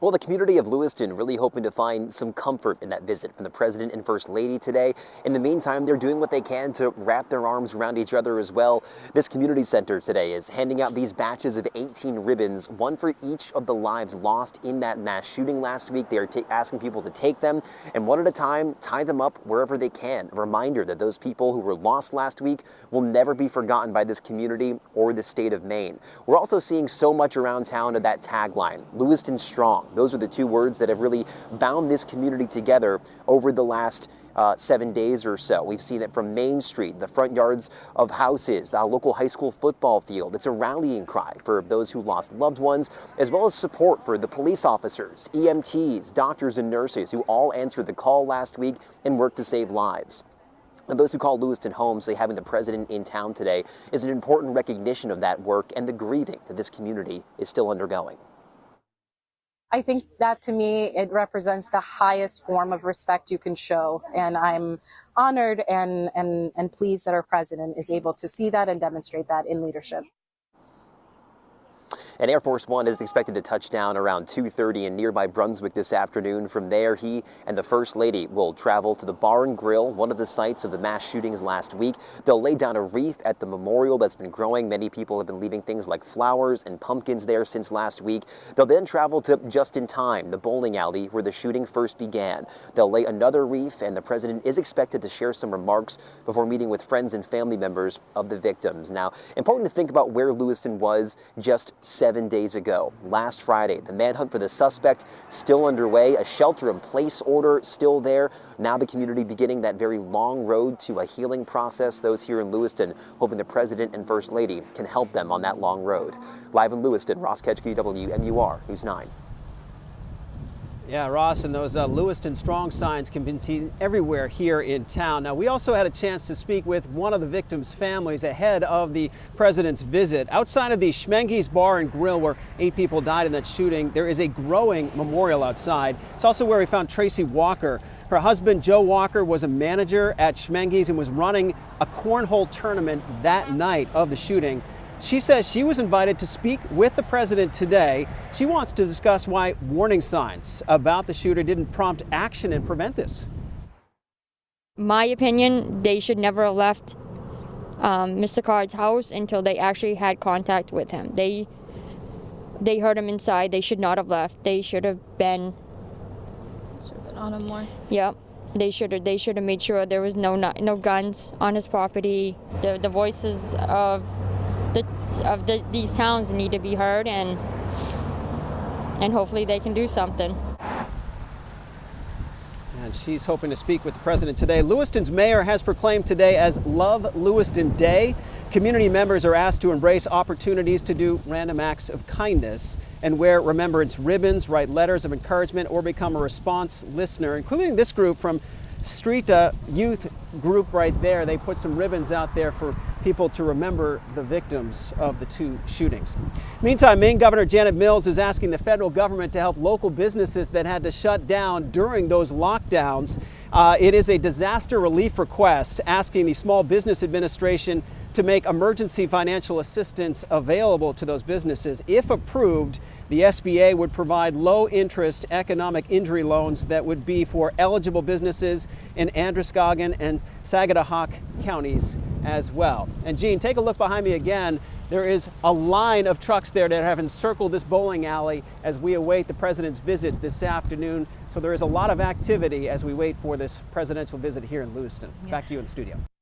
Well, the community of Lewiston really hoping to find some comfort in that visit from the President and First Lady today. In the meantime, they're doing what they can to wrap their arms around each other as well. This community center today is handing out these batches of 18 ribbons, one for each of the lives lost in that mass shooting last week. They are asking people to take them and one at a time tie them up wherever they can. A reminder that those people who were lost last week will never be forgotten by this community or the state of Maine. We're also seeing so much around town of that tagline, Lewiston Strong. Those are the two words that have really bound this community together over the last 7 days or so. We've seen it from Main Street, the front yards of houses, the local high school football field. It's a rallying cry for those who lost loved ones, as well as support for the police officers, EMTs, doctors, and nurses who all answered the call last week and worked to save lives. And those who call Lewiston home say having the president in town today is an important recognition of that work and the grieving that this community is still undergoing. I think that to me, it represents the highest form of respect you can show. And I'm honored and pleased that our president is able to see that and demonstrate that in leadership. And Air Force One is expected to touch down around 2:30 in nearby Brunswick this afternoon. From there, he and the First Lady will travel to the Bar and Grill, one of the sites of the mass shootings last week. They'll lay down a wreath at the memorial that's been growing. Many people have been leaving things like flowers and pumpkins there since last week. They'll then travel to Just in Time, the bowling alley where the shooting first began. They'll lay another wreath, and the president is expected to share some remarks before meeting with friends and family members of the victims. Now, important to think about where Lewiston was just 7 days ago. Last Friday, the manhunt for the suspect still underway, a shelter-in-place order still there. Now the community beginning that very long road to a healing process. Those here in Lewiston hoping the president and first lady can help them on that long road. Live in Lewiston, Ross Ketchke, WMUR News 9. Yeah, Ross, and those Lewiston Strong signs can be seen everywhere here in town. Now, we also had a chance to speak with one of the victims' families ahead of the president's visit. Outside of the Schmenge's Bar and Grill, where 8 people died in that shooting, there is a growing memorial outside. It's also where we found Tracy Walker. Her husband, Joe Walker, was a manager at Schmenge's and was running a cornhole tournament that night of the shooting. She says she was invited to speak with the president today. She wants to discuss why warning signs about the shooter didn't prompt action and prevent this. My opinion, they should never have left Mr. Card's house until they actually had contact with him. They heard him inside. They should not have left. They should have been on him more. Yep. They should have made sure there was no guns on his property. The voices of these towns need to be heard, and hopefully they can do something. And she's hoping to speak with the president today. Lewiston's mayor has proclaimed today as Love Lewiston Day. Community members are asked to embrace opportunities to do random acts of kindness and wear remembrance ribbons, write letters of encouragement, or become a response listener, including this group from Street Youth Group right there. They put some ribbons out there for people to remember the victims of the 2 shootings. Meantime, Maine Governor Janet Mills is asking the federal government to help local businesses that had to shut down during those lockdowns. It is a disaster relief request asking the Small Business Administration to make emergency financial assistance available to those businesses. If approved, the SBA would provide low-interest economic injury loans that would be for eligible businesses in Androscoggin and Sagadahoc counties as well. And Gene, take a look behind me again. There is a line of trucks there that have encircled this bowling alley as we await the president's visit this afternoon. So there is a lot of activity as we wait for this presidential visit here in Lewiston. Back to you in the studio.